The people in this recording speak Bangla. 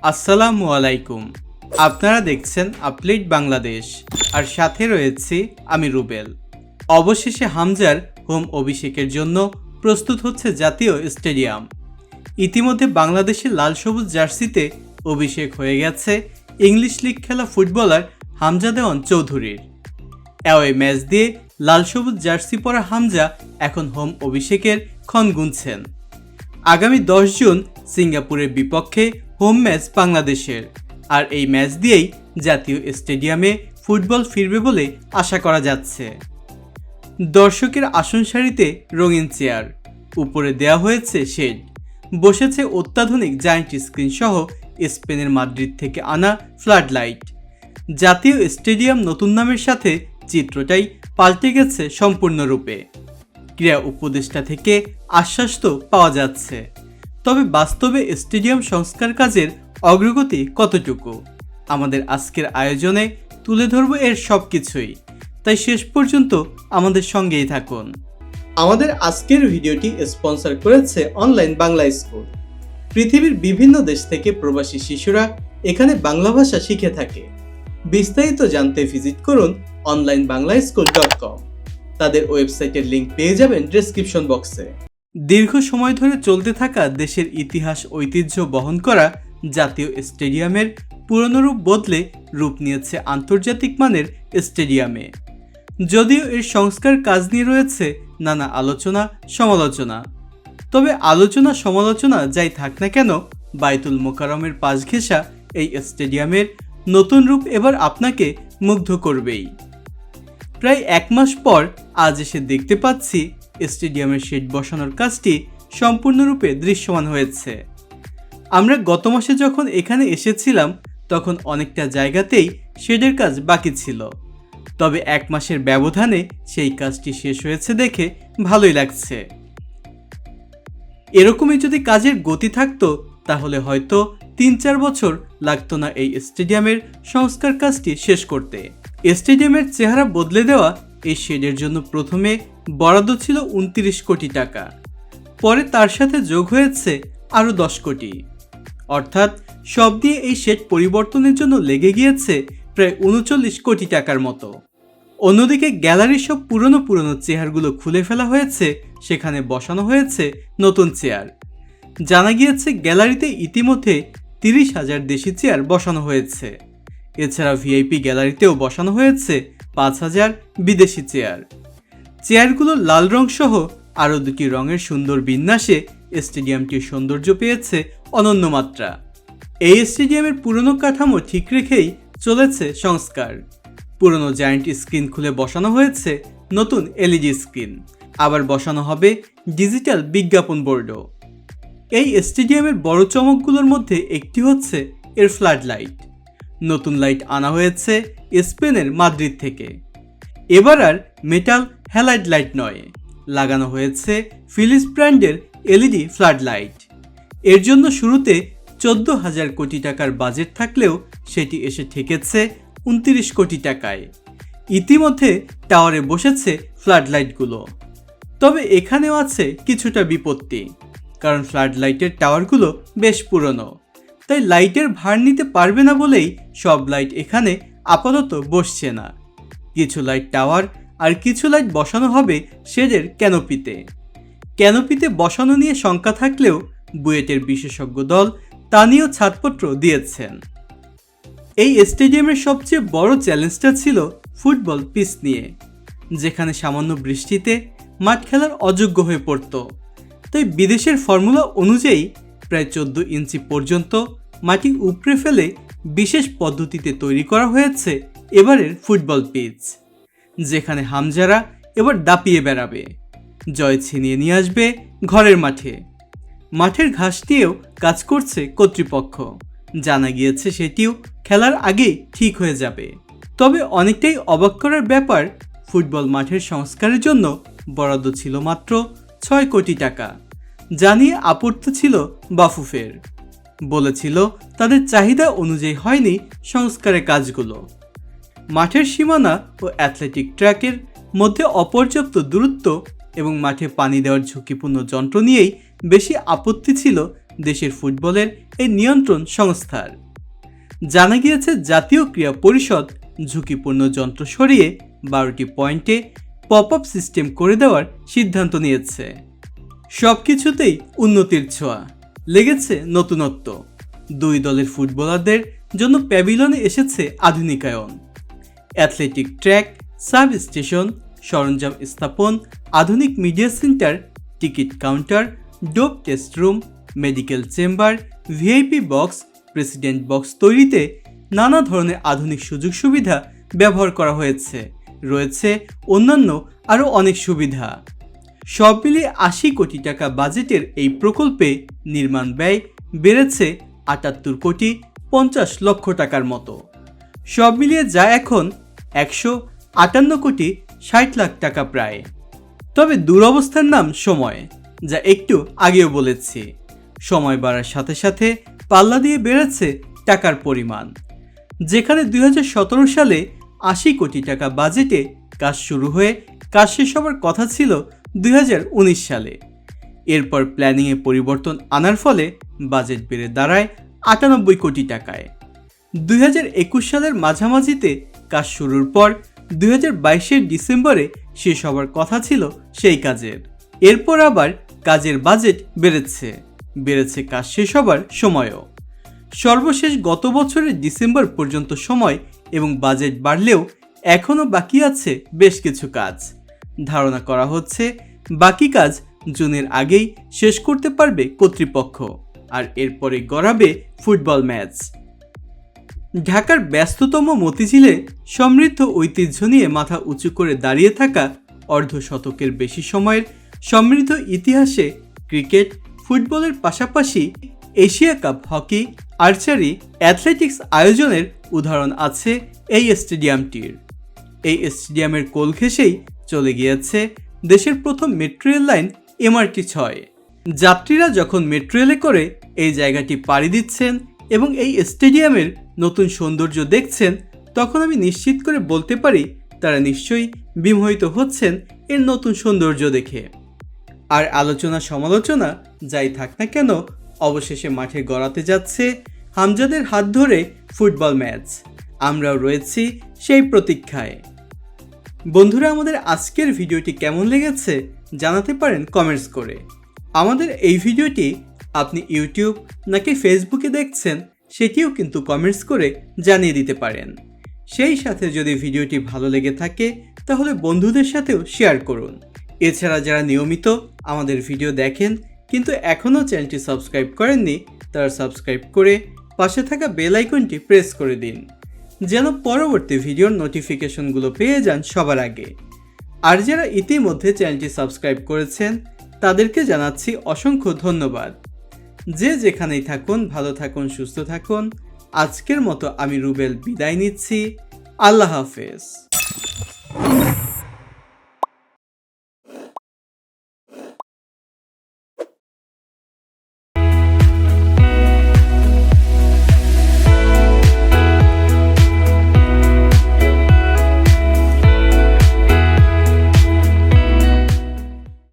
আসসালামু আলাইকুম। আপনারা দেখছেন আপডেট বাংলাদেশ, আর সাথে রয়েছি আমি রুবেল। অবশেষে হামজার হোম অভিষেকের জন্য প্রস্তুত হচ্ছে জাতীয় স্টেডিয়াম। ইতিমধ্যে বাংলাদেশের লাল সবুজ জার্সিতে অভিষেক হয়ে গেছে ইংলিশ লিগ খেলা ফুটবলার হামজা দেওয়ান চৌধুরীর। অ্যাওয়ে ম্যাচ দিয়ে লাল সবুজ জার্সি পরা হামজা এখন হোম অভিষেকের ক্ষণ গুনছেন। আগামী 10 জুন সিঙ্গাপুরের বিপক্ষে হোম ম্যাচ বাংলাদেশের, আর এই ম্যাচ দিয়েই জাতীয় স্টেডিয়ামে ফুটবল ফিরবে বলে আশা করা যাচ্ছে। দর্শকের আসন সারিতে রঙিন চেয়ার, উপরে দেওয়া হয়েছে শেড, বসেছে অত্যাধুনিক জায়ান্ট স্ক্রিন সহ স্পেনের মাদ্রিদ থেকে আনা ফ্লাড লাইট। জাতীয় স্টেডিয়াম নতুন নামের সাথে চিত্রটাই পাল্টে গেছে সম্পূর্ণরূপে। ক্রীড়া উপদেষ্টা থেকে আশ্বাস তো পাওয়া যাচ্ছে, তবে বাস্তবে স্টেডিয়াম সংস্কার কাজের অগ্রগতি কতটুকু আমাদের আজকের আয়োজনে তুলে ধরব এর সব কিছুই, তাই শেষ পর্যন্ত আমাদের সঙ্গেই থাকুন। আমাদের আজকের ভিডিওটি স্পন্সর করেছে অনলাইন বাংলা স্কুল। পৃথিবীর বিভিন্ন দেশ থেকে প্রবাসী শিশুরা এখানে বাংলা ভাষা শিখে থাকে। বিস্তারিত জানতে ভিজিট করুন onlinebanglaschool.com। তাদের ওয়েবসাইটের লিংক পেয়ে যাবেন ডেসক্রিপশন বক্সে। দীর্ঘ সময় ধরে চলতে থাকা দেশের ইতিহাস ঐতিহ্য বহন করা জাতীয় স্টেডিয়ামের পুরনো রূপ বদলে রূপ নিয়েছে আন্তর্জাতিক মানের স্টেডিয়ামে। যদিও এর সংস্কার কাজ নিয়ে রয়েছে নানা আলোচনা সমালোচনা, তবে আলোচনা সমালোচনা যাই থাক না কেন, বাইতুল মোকাররমের পাশ ঘেঁষা এই স্টেডিয়ামের নতুন রূপ এবার আপনাকে মুগ্ধ করবেই। প্রায় 1 মাস পর আজ এসে দেখতে পাচ্ছি স্টেডিয়ামের শেড বসানোর কাজটি সম্পূর্ণরূপে দৃশ্যমান হয়েছে। আমরা গত মাসে যখন এখানে এসেছিলাম তখন অনেকটা জায়গাতেই শেডের কাজ বাকি ছিল, তবে 1 মাসের ব্যবধানে সেই কাজটি শেষ হয়েছে দেখে ভালোই লাগছে। এরকমই যদি কাজের গতি থাকতো তাহলে হয়তো 3-4 বছর লাগতো না এই স্টেডিয়ামের সংস্কার কাজটি শেষ করতে। স্টেডিয়ামের চেহারা বদলে দেওয়া এই শেডের জন্য প্রথমে বরাদ্দ ছিল 29 কোটি টাকা, পরে তার সাথে যোগ হয়েছে আরও 10 কোটি, অর্থাৎ সব দিয়ে এই শেড পরিবর্তনের জন্য লেগে গিয়েছে প্রায় 39 কোটি টাকার মতো। অন্যদিকে গ্যালারির সব পুরনো চেয়ারগুলো খুলে ফেলা হয়েছে, সেখানে বসানো হয়েছে নতুন চেয়ার। জানা গিয়েছে গ্যালারিতে ইতিমধ্যে 30,000 দেশি চেয়ার বসানো হয়েছে। এছাড়া ভিআইপি গ্যালারিতেও বসানো হয়েছে 5,000 বিদেশি চেয়ার। চেয়ারগুলো লাল রং সহ আরও 2টি রঙের সুন্দর বিন্যাসে স্টেডিয়ামটির সৌন্দর্য পেয়েছে অনন্য মাত্রা। এই স্টেডিয়ামের পুরনো কাঠামো ঠিক রেখেই চলেছে সংস্কার। পুরনো জায়ান্ট স্ক্রিন খুলে বসানো হয়েছে নতুন এলইডি স্ক্রিন, আবার বসানো হবে ডিজিটাল বিজ্ঞাপন বোর্ডও। এই স্টেডিয়ামের বড় চমকগুলোর মধ্যে একটি হচ্ছে এর ফ্লাড লাইট। নতুন লাইট আনা হয়েছে স্পেনের মাদ্রিদ থেকে। এবার আর মেটাল হ্যালাইড লাইট নয়, লাগানো হয়েছে ফিলিপস ব্র্যান্ডের এলইডি ফ্লাড লাইট। এর জন্য শুরুতে 14,000 কোটি টাকার বাজেট থাকলেও সেটি এসে ঠেকেছে 29 কোটি টাকায়। ইতিমধ্যে টাওয়ারে বসেছে ফ্লাড লাইটগুলো, তবে এখানেও আছে কিছুটা বিপত্তি, কারণ ফ্লাড লাইটের টাওয়ারগুলো বেশ পুরনো, তাই লাইটের ভার নিতে পারবে না বলেই সব লাইট এখানে আপাতত বসছে না। কিছু লাইট টাওয়ার আর কিছু লাইট বসানো হবে শেডের ক্যানোপিতে বসানো নিয়ে শঙ্কা থাকলেও বুয়েটের বিশেষজ্ঞ দল তা নিয়েও ছাড়পত্র দিয়েছেন। এই স্টেডিয়ামের সবচেয়ে বড় চ্যালেঞ্জটা ছিল ফুটবল পিচ নিয়ে, যেখানে সামান্য বৃষ্টিতে মাঠ খেলার অযোগ্য হয়ে পড়ত। তাই বিদেশের ফর্মুলা অনুযায়ী প্রায় 14 ইঞ্চি পর্যন্ত মাটি উপড়ে ফেলে বিশেষ পদ্ধতিতে তৈরি করা হয়েছে এবারের ফুটবল পিচ, যেখানে হামজারা এবার দাপিয়ে বেড়াবে, জয় ছিনিয়ে নিয়ে আসবে ঘরের মাঠে। মাঠের ঘাস নিয়েও কাজ করছে কর্তৃপক্ষ, জানা গিয়েছে সেটিও খেলার আগেই ঠিক হয়ে যাবে। তবে অনেকটাই অবাক করার ব্যাপার, ফুটবল মাঠের সংস্কারের জন্য বরাদ্দ ছিল মাত্র 6 কোটি টাকা, যা নিয়ে আপত্তি ছিল বাফুফের। বলেছিল তাদের চাহিদা অনুযায়ী হয়নি সংস্কারের কাজগুলো। মাঠের সীমানা ও অ্যাথলেটিক ট্র্যাকের মধ্যে অপর্যাপ্ত দূরত্ব এবং মাঠে পানি দেওয়ার ঝুঁকিপূর্ণ যন্ত্র নিয়েই বেশি আপত্তি ছিল দেশের ফুটবলের এই নিয়ন্ত্রণ সংস্থার। জানা গিয়েছে জাতীয় ক্রীড়া পরিষদ ঝুঁকিপূর্ণ যন্ত্র সরিয়ে 12টি পয়েন্টে পপ আপ সিস্টেম করে দেওয়ার সিদ্ধান্ত নিয়েছে। সবকিছুতেই উন্নতির ছোঁয়া, লেগেছে নতুনত্ব। দুই দলের ফুটবলারদের জন্য প্যাভিলনে এসেছে আধুনিকায়ন। অ্যাথলেটিক ট্র্যাক, সাব স্টেশন, সরঞ্জাম স্থাপন, আধুনিক media centre, ticket counter, dope test room, medical chamber, VIP box, president box তৈরিতে নানা ধরনের আধুনিক সুযোগ সুবিধা ব্যবহার করা হয়েছে। রয়েছে অন্যান্য আরও অনেক সুবিধা। সব মিলিয়ে 80 কোটি টাকা বাজেটের এই প্রকল্পে নির্মাণ ব্যয় বেড়েছে 78 কোটি 50 লক্ষ টাকার মতো। সব মিলিয়ে যা এখন 158 কোটি 60 লাখ টাকা প্রায়। তবে দুরবস্থার নাম সময়, যা একটু আগেও বলেছি। সময় বাড়ার সাথে সাথে পাল্লা দিয়ে বেড়েছে টাকার পরিমাণ। যেখানে 2017 সালে 80 কোটি টাকা বাজেটে কাজ শুরু হয়ে কাজ শেষ হবার কথা ছিল 2019 সালে। এরপর প্ল্যানিংয়ে পরিবর্তন আনার ফলে বাজেট বেড়ে দাঁড়ায় 98 কোটি টাকায়। 2021 সালের মাঝামাঝিতে কাজ শুরুর পর 2022 ডিসেম্বরে শেষ হবার কথা ছিল সেই কাজের। এরপর আবার কাজের বাজেট বেড়েছে কাজ শেষ হবার সময়ও। সর্বশেষ গত বছরের ডিসেম্বর পর্যন্ত সময় এবং বাজেট বাড়লেও এখনও বাকি আছে বেশ কিছু কাজ। ধারণা করা হচ্ছে বাকি কাজ জুনের আগেই শেষ করতে পারবে কর্তৃপক্ষ, আর এরপরে গড়াবে ফুটবল ম্যাচ। ঢাকার ব্যস্ততম মতিঝিলে সমৃদ্ধ ঐতিহ্য নিয়ে মাথা উঁচু করে দাঁড়িয়ে থাকা অর্ধশতকের বেশি সময়ের সমৃদ্ধ ইতিহাসে ক্রিকেট, ফুটবলের পাশাপাশি Asia cup hockey, archery, athletics আয়োজনের উদাহরণ আছে এই স্টেডিয়ামটির। এই স্টেডিয়ামের কোল ঘেঁষেই চলে গিয়েছে দেশের প্রথম মেট্রো রেল লাইন MRT-6। যাত্রীরা যখন মেট্রো রেলে করে এই জায়গাটি পাড়ি দিচ্ছেন এবং এই স্টেডিয়ামের নতুন সৌন্দর্য দেখছেন, তখন আমি নিশ্চিত করে বলতে পারি তারা নিশ্চয়ই বিমোহিত হচ্ছেন এর নতুন সৌন্দর্য দেখে। আর আলোচনা সমালোচনা যাই থাক না কেন, অবশেষে মাঠে গড়াতে যাচ্ছে হামজাদের হাত ধরে ফুটবল ম্যাচ। আমরাও রয়েছি সেই প্রতীক্ষায়। বন্ধুরা, আমাদের আজকের ভিডিওটি কেমন লেগেছে জানাতে পারেন কমেন্টস করে। আমাদের এই ভিডিওটি আপনি ইউটিউব নাকি ফেসবুকে দেখছেন সেটিও কিন্তু কমেন্টস করে জানিয়ে দিতে পারেন। সেই সাথে যদি ভিডিওটি ভালো লেগে থাকে তাহলে বন্ধুদের সাথেও শেয়ার করুন। এছাড়া যারা নিয়মিত আমাদের ভিডিও দেখেন কিন্তু এখনও চ্যানেলটি সাবস্ক্রাইব করেননি, তারা সাবস্ক্রাইব করে পাশে থাকা বেল আইকনটি প্রেস করে দিন, যেন পরবর্তী ভিডিওর নোটিফিকেশনগুলো পেয়ে যান সবার আগে। আর যারা ইতিমধ্যে চ্যানেলটি সাবস্ক্রাইব করেছেন তাদেরকে জানাচ্ছি অসংখ্য ধন্যবাদ। যে যেখানেই থাকুন ভালো থাকুন, সুস্থ থাকুন। আজকের মতো আমি রুবেল বিদায় নিচ্ছি। আল্লাহ হাফেজ।